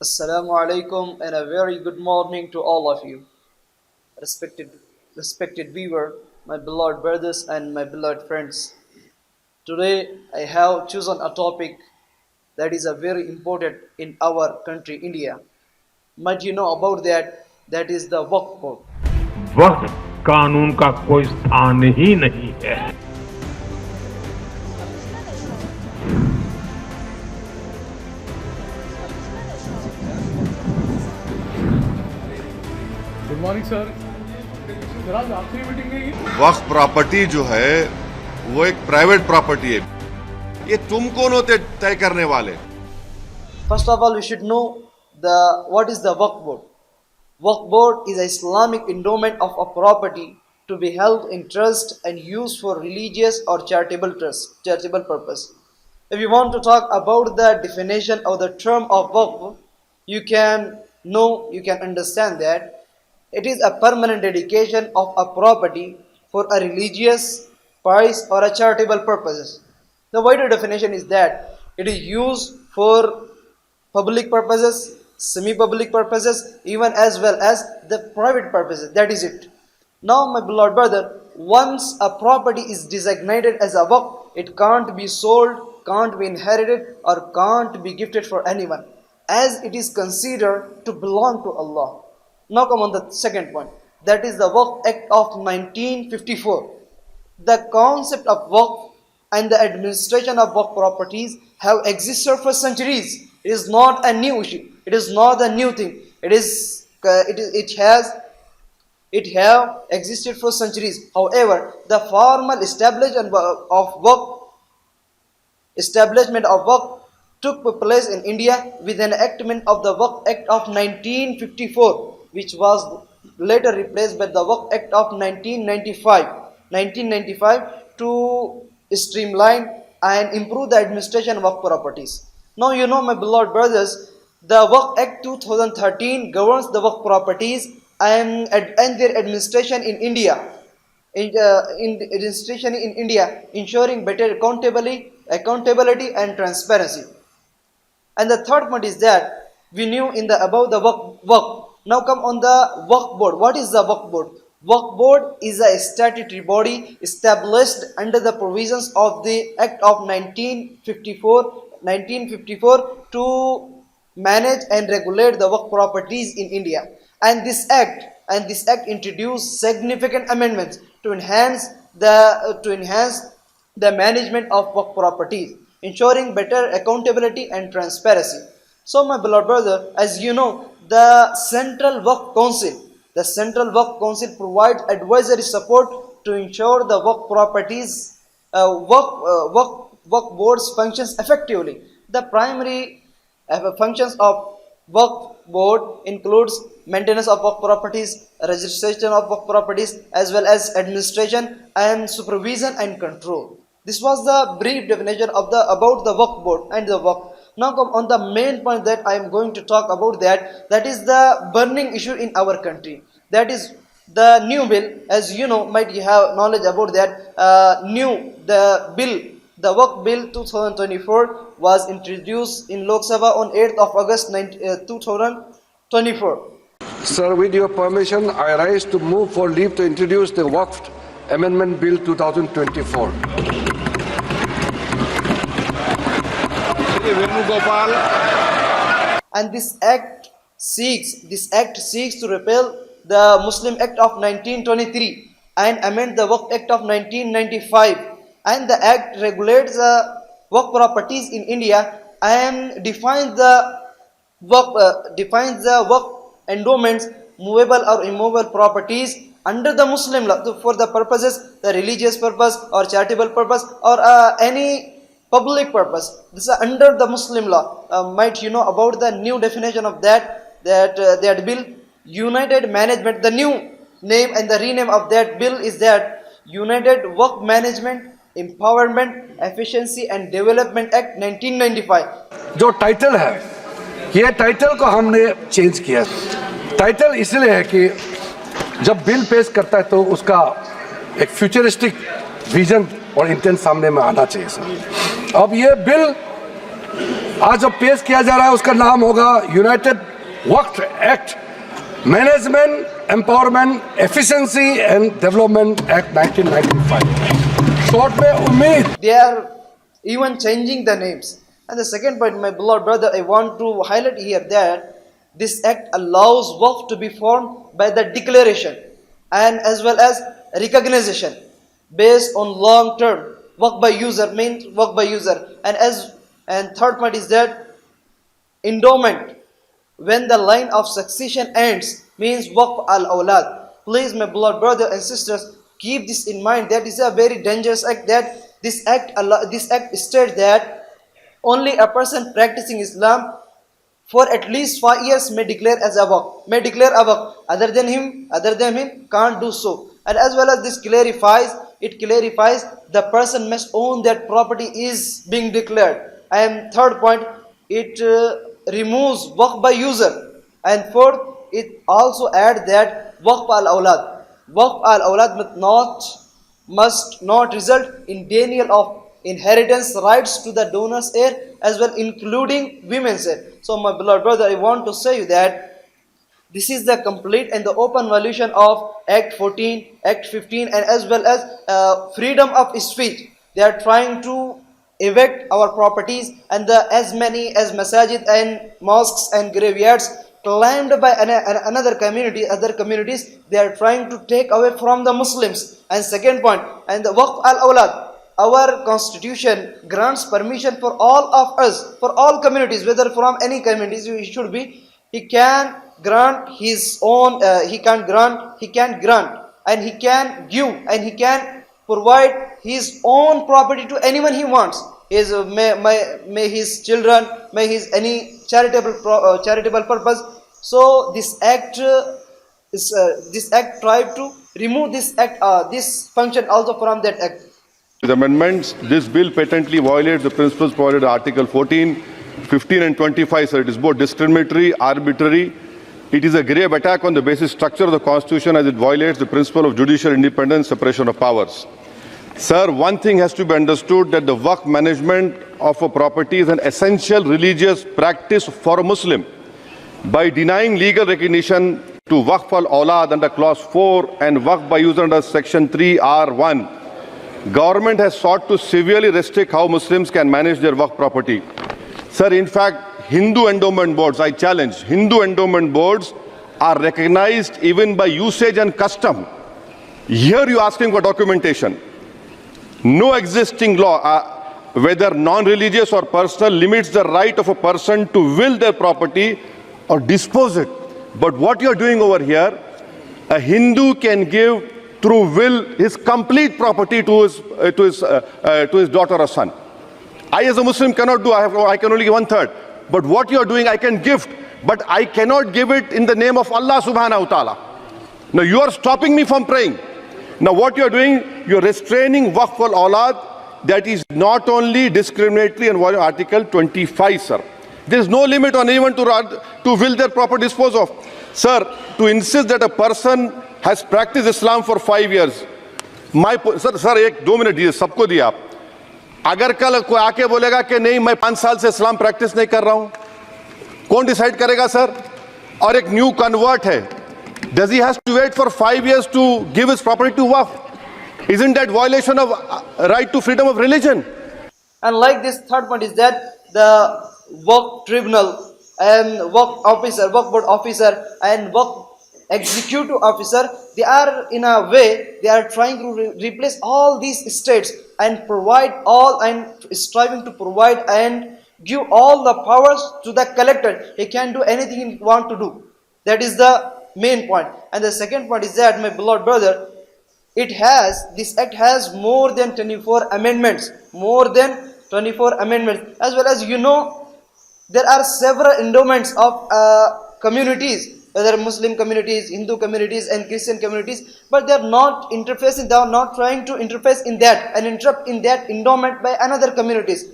Assalamu alaikum and a very good morning to all of you. Respected, respected viewer, my beloved brothers and my beloved friends. Today I have chosen a topic that is a very important in our country, India. Might you know about that? That is the Waqf Board. वक्फ कानून का कोई स्थान ही नहीं है। Good morning sir. Sir आज आखिरी meeting है ये। वक्फ प्रॉपर्टी जो है वो एक प्राइवेट प्रॉपर्टी है। ये तुम कौन होते तय करने वाले? First of all, we should know what is the Waqf Board. Waqf Board is an Islamic endowment of a property to be held in trust and used for religious or charitable purpose. If you want to talk about the definition of the term of Waqf, you can understand that it is a permanent dedication of a property for a religious, pious or a charitable purposes. The wider definition is that it is used for public purposes, semi-public purposes, even as well as the private purposes. That is it. Now, my beloved brother, once a property is designated as a waqf, it can't be sold, can't be inherited, or can't be gifted for anyone, as it is considered to belong to Allah. Now come on the second point. That is the Waqf Act of 1954. The concept of waqf and the administration of waqf properties have existed for centuries. It is not a new issue. It is not a new thing. It have existed for centuries. However, the formal establishment of waqf took place in India with an enactment of the Waqf Act of 1954, which was later replaced by the Waqf Act of 1995 to streamline and improve the administration of waqf properties. Now you know, my beloved brothers, the Waqf Act 2013 governs the waqf properties and their administration in India. Administration in India, ensuring better accountability and transparency. And the third point is that we knew about the waqf. Now come on the Waqf Board. What is the Waqf Board? Waqf Board is a statutory body established under the provisions of the Act of 1954 to manage and regulate the waqf properties in India. And this act introduced significant amendments to enhance the management of waqf properties, ensuring better accountability and transparency. So, my beloved brother, as you know, the Central Waqf Council provides advisory support to ensure the waqf properties, waqf boards functions effectively. The primary functions of Waqf Board includes maintenance of waqf properties, registration of waqf properties, as well as administration and supervision and control. This was the brief definition of about the Waqf Board and the waqf. Now come on the main point that I am going to talk about, that is the burning issue in our country. That is the new bill. As you know, might you have knowledge about that, the Waqf Bill 2024 was introduced in Lok Sabha on 8th of August 2024. Sir, with your permission, I rise to move for leave to introduce the Waqf Amendment Bill 2024. And this act seeks to repeal the Muslim Act of 1923 and amend the Waqf Act of 1995. And the act regulates the waqf properties in India and defines the waqf endowments, movable or immovable properties under the Muslim law for the purposes, the religious purpose or charitable purpose or any public purpose. This is under the Muslim law. Might you know about the new definition of that bill? United Management. The new name and the rename of that bill is that United Waqf Management, Empowerment, Efficiency and Development Act 1995. जो title है, ये title को हमने change किया। Title इसलिए है कि जब बिल पेश करता है तो उसका एक फ्यूचरिस्टिक विजन और इंटेंट सामने में आना चाहिए सर। अब ये बिल आज जो पेश किया जा रहा है उसका नाम होगा United Waqf act, management empowerment efficiency and development act 1995, short में उम्मीद। They are even changing the names. And the second point, my beloved brother, I want to highlight here that this act allows waqf to be formed by the declaration and as well as recognition based on long term. Waqf by user means waqf by user. And third point is that endowment, when the line of succession ends, means waqf al-awlad. Please, my beloved brother and sisters, keep this in mind. That is a very dangerous act. That this act states that only a person practicing Islam for at least 5 years may declare as a waqf. May declare a waqf. Other than him can't do so. And as well as this clarifies the person must own that property is being declared. And third point, it removes waqf by user. And fourth, it also adds that waqf al-awlad. Waqf al-awlad must not result in denial of inheritance rights to the donor's heir as well, including women's heir. So my beloved brother, I want to say you that this is the complete and the open violation of Act 14, Act 15 and as well as freedom of speech. They are trying to evict our properties and as many as masajid and mosques and graveyards claimed by other communities, they are trying to take away from the Muslims. And second point, and the waqf al-awlad, our constitution grants permission for all of us, for all communities, whether from any communities he should be, he can grant his own, he can grant and he can give and he can provide his own property to anyone he wants. May his children, may his any charitable purpose. So this act tried to remove this function also from that act. With amendments, this bill patently violates the principles provided in Article 14, 15 and 25, sir. It is both discriminatory, arbitrary. It is a grave attack on the basic structure of the Constitution as it violates the principle of judicial independence, separation of powers. Sir, one thing has to be understood, that the waqf management of a property is an essential religious practice for a Muslim. By denying legal recognition to waqf al-awlad under clause 4 and waqf by user under section 3R1, government has sought to severely restrict how Muslims can manage their waqf property. Sir, in fact, Hindu endowment boards, I challenge, Hindu endowment boards are recognized even by usage and custom. Here you are asking for documentation. No existing law, whether non-religious or personal, limits the right of a person to will their property or dispose it. But what you are doing over here, a Hindu can give through will his complete property to his daughter or son. I as a Muslim cannot do, I can only give 1/3. But what you are doing, I can gift, but I cannot give it in the name of Allah subhanahu wa ta'ala. Now you are stopping me from praying. Now what you are doing, you are restraining waqf al-awlad. That is not only discriminatory and violating Article 25, sir. There is no limit on anyone to will their property dispose of. Sir, to insist that a person has practiced Islam for 5 years. Sir एक 2 minute दिए, सबको दिया आप. अगर कल कोई आके बोलेगा कि नहीं मैं 5 साल से इस्लाम प्रैक्टिस नहीं कर रहा हूं, कौन डिसाइड करेगा सर? और एक न्यू कन्वर्ट है, does he has to wait for 5 years to give his property to waqf? Isn't that violation of right to freedom of religion? And like this third point is that the waqf tribunal and waqf board officer and waqf executive officer, they are in a way, they are trying to replace all these states and provide all and striving to provide and give all the powers to the collector. He can do anything he want to do. That is the main point. And the second point is that, my beloved brother, this act has more than 24 amendments, as well as there are several endowments of communities, whether Muslim communities, Hindu communities and Christian communities, but they are not interfacing, they are not trying to interface in that and interrupt in that endowment by another communities,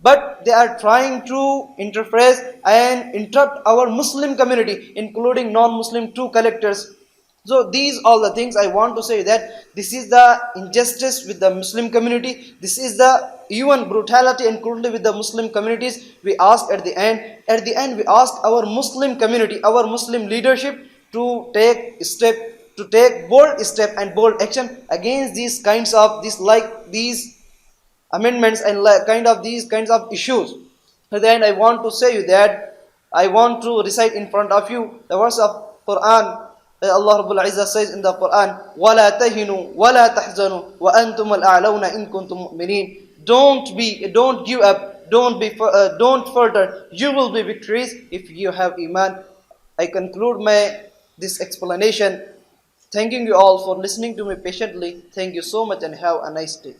but they are trying to interface and interrupt our Muslim community, including non-Muslim 2 collectors. So these all the things I want to say, that this is the injustice with the Muslim community. This is the even brutality and cruelty with the Muslim communities. We ask at the end. At the end, we ask our Muslim community, our Muslim leadership to take step, to take bold step and bold action against these kinds of these amendments and these kinds of issues. At the end, I want to say you that I want to recite in front of you the verse of Quran. Allah Rabbul Izzah says in the Quran, وَلَا تَهِنُوا وَلَا تَحْزَنُوا وَأَنْتُمُ الْأَعْلَوْنَ إِن كُنْتُم مُؤْمِنِينَ. Don't give up, don't falter. You will be victorious if you have iman. I conclude this explanation, thanking you all for listening to me patiently. Thank you so much and have a nice day.